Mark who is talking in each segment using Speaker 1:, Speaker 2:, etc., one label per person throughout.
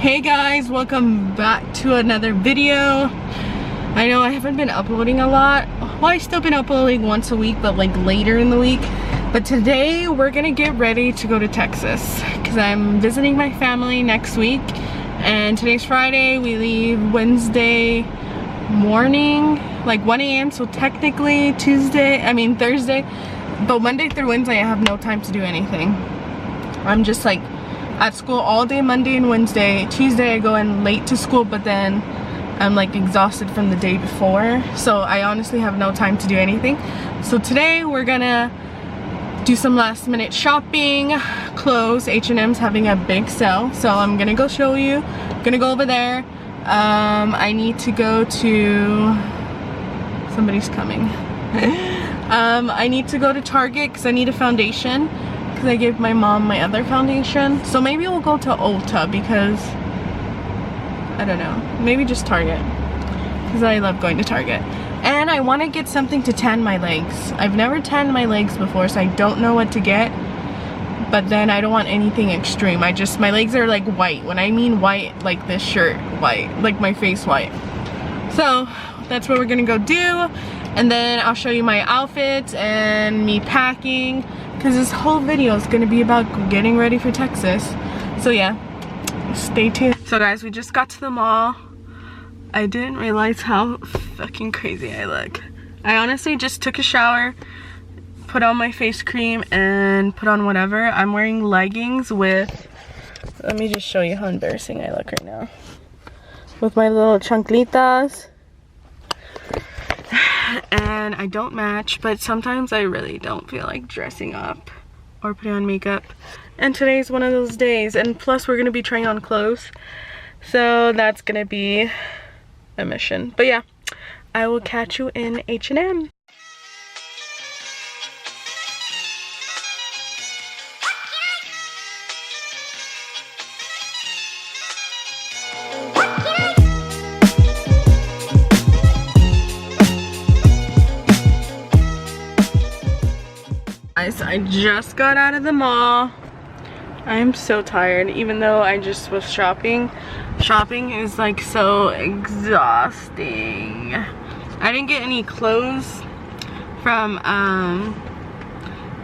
Speaker 1: Hey guys, welcome back to another video. I know I haven't been uploading a lot. Well, I've still been uploading once a week, but like later in the week. But today we're gonna get ready to go to Texas because I'm visiting my family next week. And today's Friday, we leave Wednesday morning, like 1 a.m. So technically Thursday. But Monday through Wednesday, I have no time to do anything. I'm just like at school all day Monday and Wednesday. Tuesday I go in late to school, but then I'm like exhausted from the day before. So I honestly have no time to do anything. So today we're gonna do some last minute shopping, clothes. H&M's having a big sale. So I'm gonna go show you. Gonna go over there. I need to go to, somebody's coming. I need to go to Target because I need a foundation. I gave my mom my other foundation, so maybe we'll go to Ulta because I don't know, maybe just Target because I love going to Target. And I want to get something to tan my legs. I've never tanned my legs before, so I don't know what to get, but then I don't want anything extreme. My legs are like white. When I mean white, like this shirt white, like my face white. So that's what we're gonna go do, and then I'll show you my outfits and me packing, because this whole video is going to be about getting ready for Texas. So yeah, stay tuned. So guys, we just got to the mall. I didn't realize how fucking crazy I look. I honestly just took a shower, put on my face cream, and put on whatever. I'm wearing leggings with, let me just show you how embarrassing I look right now. With my little chanclitas. And I don't match, but sometimes I really don't feel like dressing up or putting on makeup, and today's one of those days. And plus we're gonna be trying on clothes, so that's gonna be a mission. But yeah, I will catch you in H&M. Guys, I just got out of the mall. I am so tired, even though I just was shopping. Shopping is like so exhausting. I didn't get any clothes from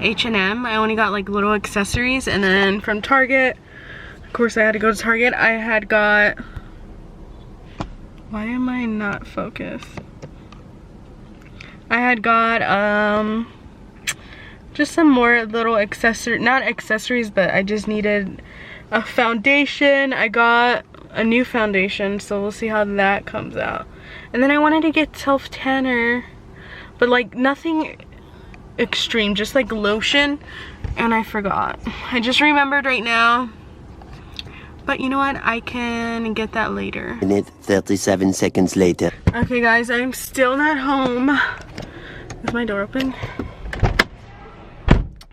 Speaker 1: H&M. I only got like little accessories, and then from Target, of course I had to go to Target. I had got, why am I not focused? I had got just some more little not accessories, but I just needed a foundation. I got a new foundation, so we'll see how that comes out. And then I wanted to get self-tanner, but like nothing extreme, just like lotion, and I forgot. I just remembered right now, but you know what, I can get that later.
Speaker 2: 37 seconds later.
Speaker 1: Okay guys, I'm still not home. Is my door open?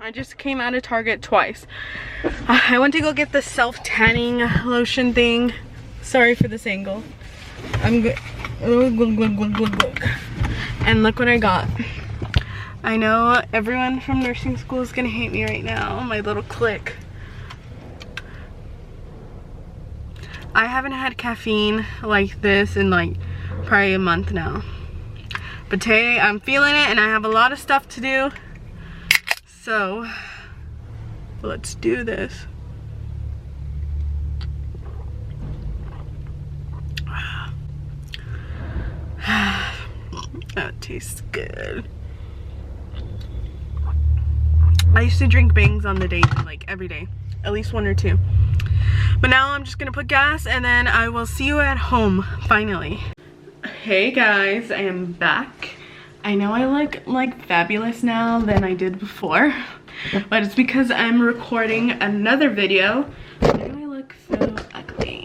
Speaker 1: I just came out of Target twice. I went to go get the self-tanning lotion thing. Sorry for this angle. I'm good. And look what I got. I know everyone from nursing school is gonna hate me right now. My little clique. I haven't had caffeine like this in like probably a month now. But today I'm feeling it, and I have a lot of stuff to do. So, let's do this. That tastes good. I used to drink bangs on the daily, like every day, at least one or two. But now I'm just gonna put gas, and then I will see you at home, finally. Hey guys, I am back. I know I look like fabulous now than I did before, but it's because I'm recording another video. Why do I look so ugly?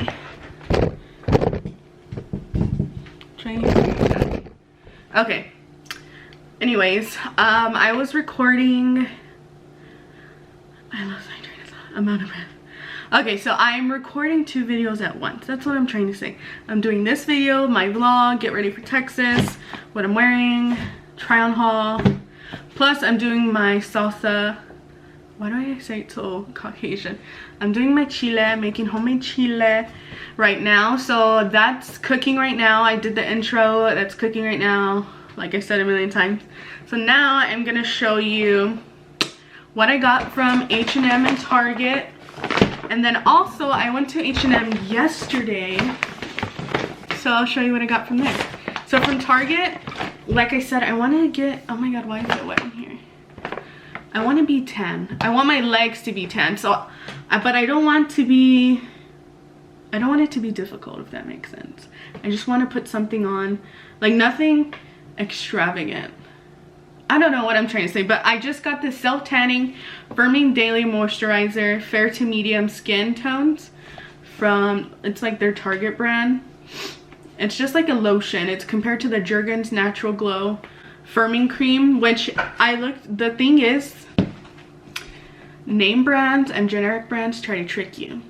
Speaker 1: Okay. Anyways, I was recording. I lost my train of thought. I'm out of breath. Okay, so I'm recording 2 videos at once. That's what I'm trying to say. I'm doing this video, my vlog, get ready for Texas, what I'm wearing, try on haul. Plus, I'm doing my SALSA why do I say it so Caucasian? I'm doing my chile, making homemade chile right now. So that's cooking right now. I did the intro, that's cooking right now, like I said a million times. So now I'm gonna show you what I got from H&M and Target. And then also I went to H&M yesterday, so I'll show you what I got from there. So from Target, like I said, I want to get, oh my god, why is it wet in here? I want to be tan. I want my legs to be tan. So, but I don't want it to be difficult, if that makes sense. I just want to put something on, like nothing extravagant. I don't know what I'm trying to say, but I just got this self-tanning firming daily moisturizer, fair to medium skin tones from, it's like their Target brand. It's just like a lotion. It's compared to the Jergens Natural Glow firming cream, which I looked, the thing is, name brands and generic brands try to trick you.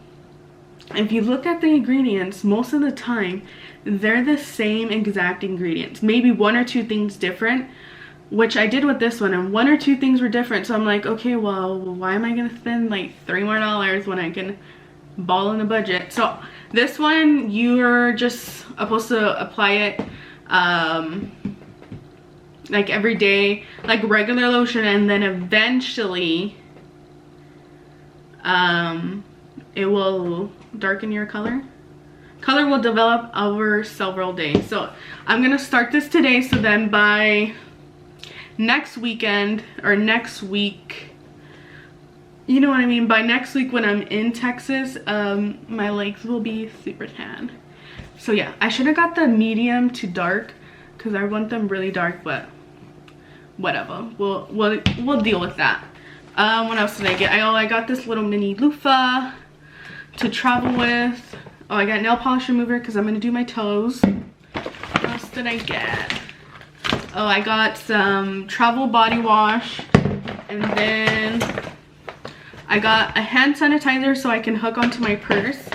Speaker 1: If you look at the ingredients, most of the time they're the same exact ingredients, maybe one or two things different, which I did with this one, and one or two things were different. So I'm like, okay, well, why am I gonna spend like $3 more when I can ball in the budget? So this one, you're just supposed to apply it like every day, like regular lotion, and then eventually it will darken your color. Color will develop over several days. So I'm gonna start this today, so then by next weekend or next week, you know what I mean, by next week when I'm in Texas, my legs will be super tan. So yeah, I should have got the medium to dark because I want them really dark, but whatever, we'll deal with that. What else did I get? I got this little mini loofah to travel with. Oh, I got nail polish remover because I'm gonna do my toes. What else did I get? Oh, I got some travel body wash, and then I got a hand sanitizer so I can hook onto my purse,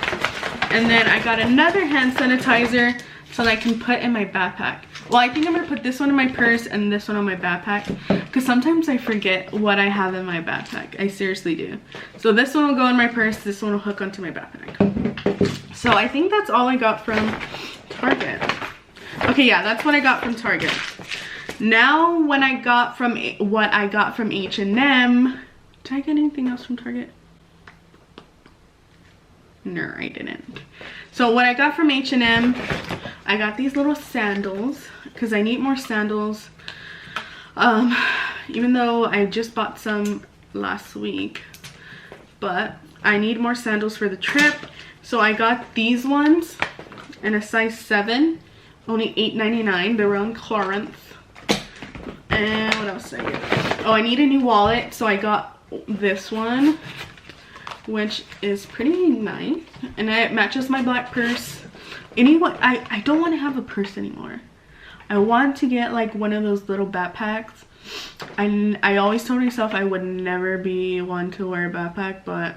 Speaker 1: and then I got another hand sanitizer so that I can put in my backpack. Well, I think I'm gonna put this one in my purse and this one on my backpack, because sometimes I forget what I have in my backpack. I seriously do. So this one will go in my purse, this one will hook onto my backpack. So I think that's all I got from Target. Okay, yeah, that's what I got from Target. Now, what I got from H&M, did I get anything else from Target? No, I didn't. So what I got from H&M, I got these little sandals because I need more sandals. Even though I just bought some last week, but I need more sandals for the trip. So I got these ones in a size 7, only $8.99. They were on clearance. And what else did I get? Oh, I need a new wallet, so I got this one, which is pretty nice, and it matches my black purse. Anyway, I don't want to have a purse anymore. I want to get like one of those little backpacks. I always told myself I would never be one to wear a backpack, but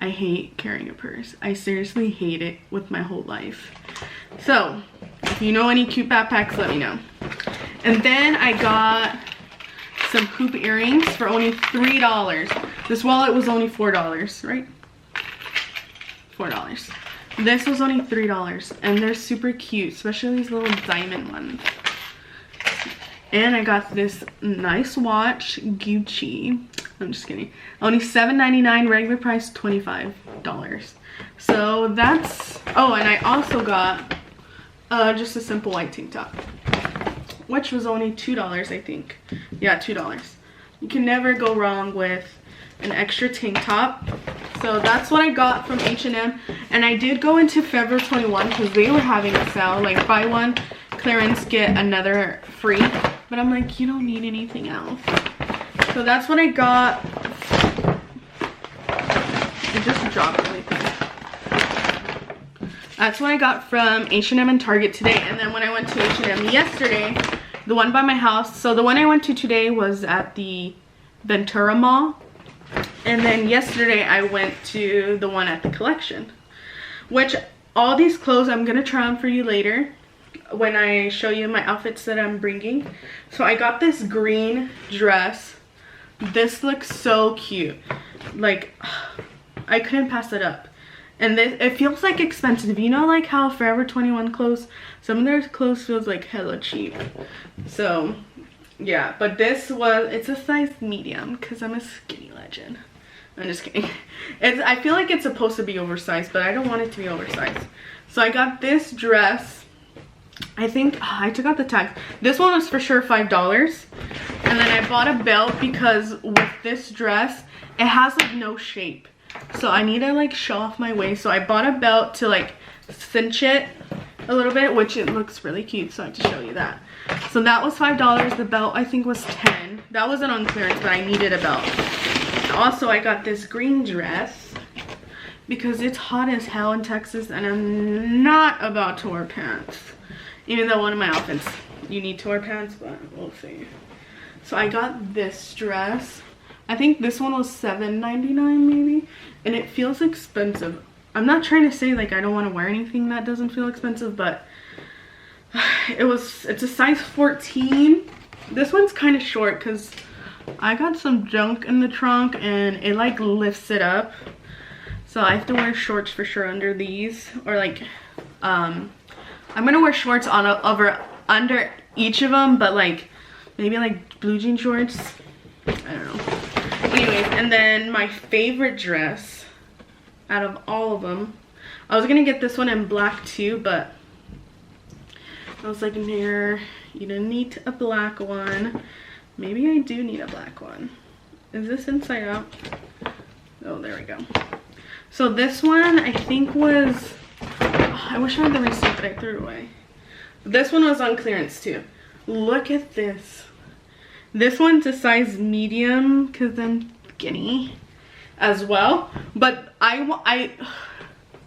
Speaker 1: I hate carrying a purse. I seriously hate it with my whole life. So if you know any cute backpacks, let me know. And then I got some hoop earrings for only $3. This wallet was only $4, right? $4. This was only $3, and they're super cute, especially these little diamond ones. And I got this nice watch, Gucci. I'm just kidding. Only $7.99, regular price $25. So that's, oh, and I also got just a simple white tank top, which was only $2, I think. Yeah, $2. You can never go wrong with an extra tank top. So that's what I got from H&M. And I did go into Forever 21 because they were having a sale, like buy one clearance, get another free. But I'm like, you don't need anything else. So that's what I got. It just dropped everything. That's what I got from H&M and Target today. And then when I went to H&M yesterday, the one by my house, so the one I went to today was at the Ventura Mall, and then yesterday I went to the one at the Collection, which all these clothes I'm gonna try on for you later when I show you my outfits that I'm bringing. So I got this green dress This looks so cute. Like, I couldn't pass it up. And this, it feels like expensive. You know, like how Forever 21 clothes, some of their clothes feels like hella cheap. So yeah, but this was, it's a size medium because I'm a skinny legend. I'm just kidding. I feel like it's supposed to be oversized, but I don't want it to be oversized. So I got this dress. I think I took out the tags. This one was for sure $5. And then I bought a belt because with this dress, it has like no shape. So I need to like show off my waist. So I bought a belt to like cinch it a little bit, which it looks really cute. So I have to show you that. So that was $5. The belt I think was $10. That wasn't on clearance, but I needed a belt. Also, I got this green dress because it's hot as hell in Texas and I'm not about to wear pants. Even though one of my outfits, you need to wear pants, but we'll see. So I got this dress. I think this one was $7.99 maybe. And it feels expensive. I'm not trying to say like I don't want to wear anything that doesn't feel expensive, but it's a size 14. This one's kind of short because I got some junk in the trunk and it like lifts it up. So I have to wear shorts for sure under these, or like I'm gonna wear shorts on under each of them, but like maybe like blue jean shorts. I don't know. Anyways, and then my favorite dress out of all of them, I was gonna get this one in black too, but I was like, nah, you don't need a black one. Maybe I do need a black one. Is this inside out? Oh, there we go. So this one I think was, I wish I had the receipt, but I threw it away. This one was on clearance too. Look at this. This one's a size medium because I'm skinny as well. But I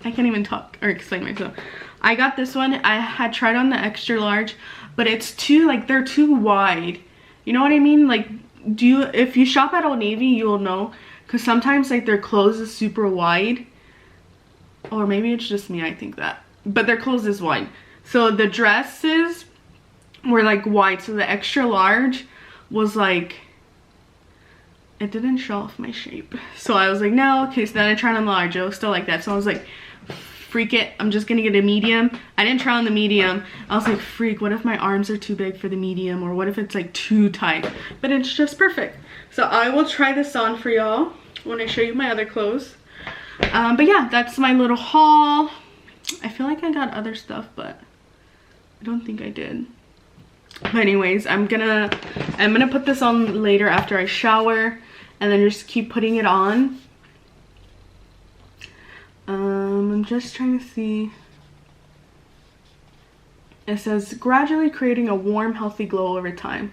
Speaker 1: can't even talk or explain myself. I got this one. I had tried on the extra large, but it's too, like, they're too wide. You know what I mean? Like, if you shop at Old Navy, you'll know. Because sometimes, like, their clothes is super wide. Or maybe it's just me, I think that. But their clothes is wide. So the dresses were, like, wide. So the extra large was, like, it didn't show off my shape. So I was like, no. Okay, so then I tried on the large. It was still like that. So I was like, freak it, I'm just gonna get a medium. I didn't try on the medium. I was like, freak, what if my arms are too big for the medium, or what if it's like too tight? But it's just perfect. So I will try this on for y'all when I show you my other clothes. But yeah, that's my little haul. I feel like I got other stuff, but I don't think I did. But anyways, I'm gonna put this on later after I shower, and then just keep putting it on. I'm just trying to see. It says gradually creating a warm, healthy glow over time.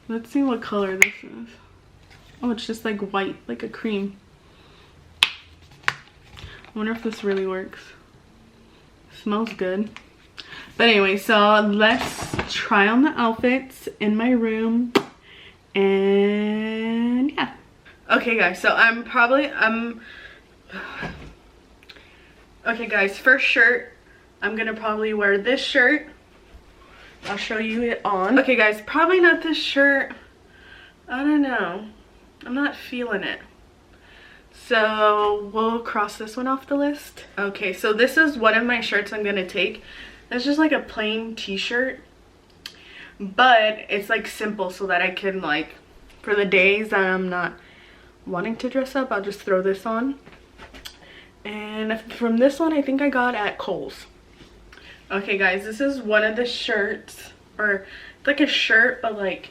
Speaker 1: Let's see what color this is. Oh, it's just like white, like a cream. I wonder if this really works. Smells good. But anyway, so let's try on the outfits in my room. And yeah. Okay guys, so okay guys, first shirt, I'm gonna probably wear this shirt. I'll show you it on. Okay guys, probably not this shirt. I don't know. I'm not feeling it. So we'll cross this one off the list. Okay, so this is one of my shirts I'm gonna take. It's just like a plain t-shirt, but it's like simple so that I can, like, for the days that I'm not wanting to dress up, I'll just throw this on. And from this one, I think I got at Kohl's. Okay guys, this is one of the shirts, or it's like a shirt, but like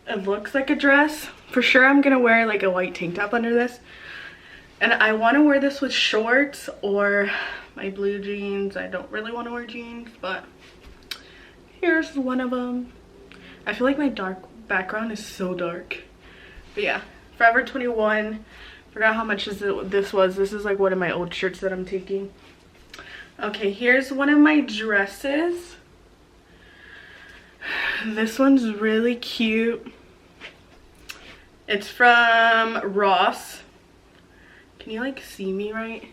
Speaker 1: it looks like a dress. For sure I'm gonna wear like a white tank top under this, and I want to wear this with shorts or my blue jeans. I don't really want to wear jeans, but here's one of them. I feel like my dark background is so dark. But yeah, Forever 21. Forgot how much this was. This is like one of my old shirts that I'm taking. Okay, here's one of my dresses. This one's really cute. It's from Ross. Can you like see me right?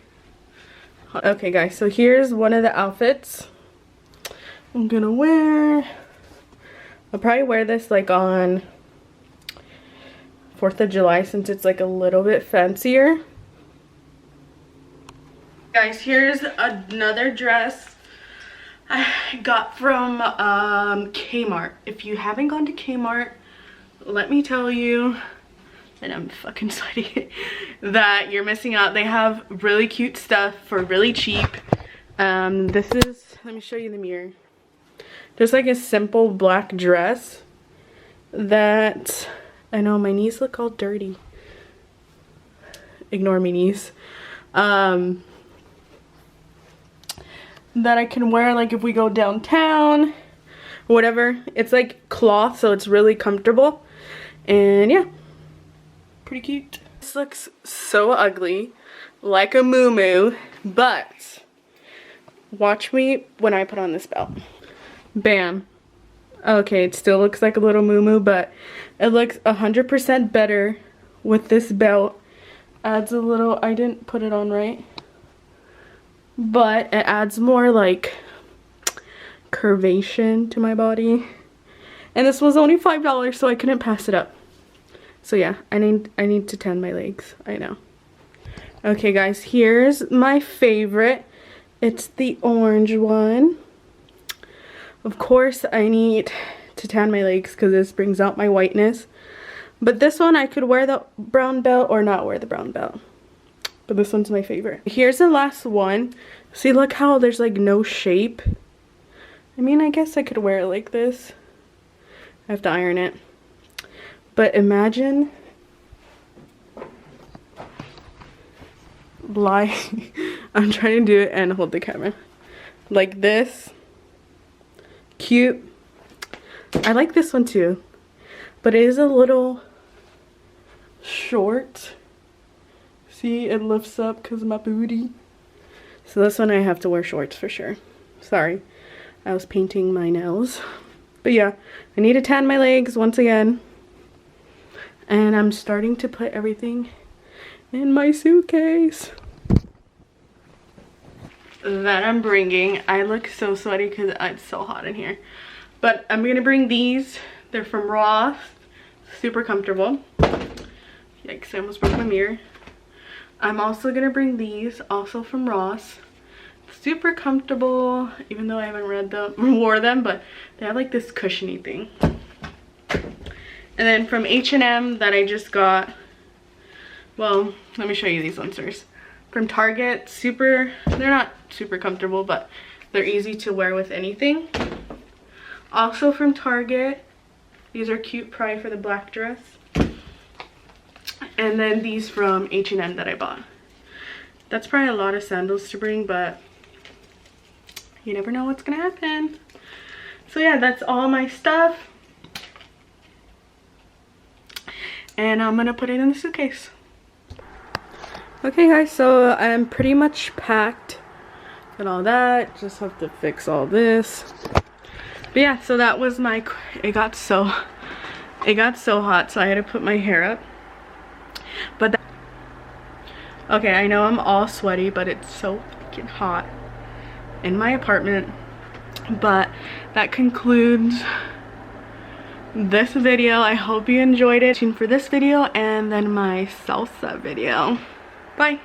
Speaker 1: Okay guys, so here's one of the outfits. I'm gonna wear, I'll probably wear this like on 4th of July since it's like a little bit fancier. Guys, here's another dress I got from Kmart. If you haven't gone to Kmart, let me tell you, and I'm fucking sweaty, that you're missing out. They have really cute stuff for really cheap. This is, let me show you the mirror. Just like a simple black dress that, I know my knees look all dirty. Ignore me, knees. That I can wear like if we go downtown, whatever. It's like cloth, so it's really comfortable. And yeah, pretty cute. This looks so ugly, like a moo-moo, but watch me when I put on this belt. Bam. Okay, it still looks like a little moo-moo, but it looks 100% better with this belt. Adds a little, I didn't put it on right, but it adds more like curvation to my body. And this was only $5, so I couldn't pass it up. So yeah, I need to tan my legs. I know. Okay guys, here's my favorite. It's the orange one. Of course I need to tan my legs because this brings out my whiteness. But this one I could wear the brown belt or not wear the brown belt. But this one's my favorite. Here's the last one. See, look how there's like no shape. I mean, I guess I could wear it like this. I have to iron it. But imagine I'm trying to do it and hold the camera. Like this. Cute. I like this one too. But it is a little short. See, it lifts up because of my booty. So this one I have to wear shorts for sure. Sorry, I was painting my nails. But yeah, I need to tan my legs once again. And I'm starting to put everything in my suitcase that I'm bringing. I look so sweaty because it's so hot in here. But I'm going to bring these. They're from Ross. Super comfortable. Yikes, I almost broke my mirror. I'm also going to bring these, also from Ross. Super comfortable, even though I haven't wore them, but they have like this cushiony thing. And then from H&M that I just got, well, let me show you these ones first. From Target, they're not super comfortable, but they're easy to wear with anything. Also from Target, these are cute, probably for the black dress. And then these from H&M that I bought. That's probably a lot of sandals to bring, but you never know what's gonna happen. So yeah, that's all my stuff. And I'm gonna put it in the suitcase. Okay guys, so I'm pretty much packed and all that. Just have to fix all this. But yeah, so that was my, it got so hot, so I had to put my hair up. But okay, I know I'm all sweaty, but it's so freaking hot in my apartment. But that concludes this video. I hope you enjoyed it. For this video and then my salsa video. Bye.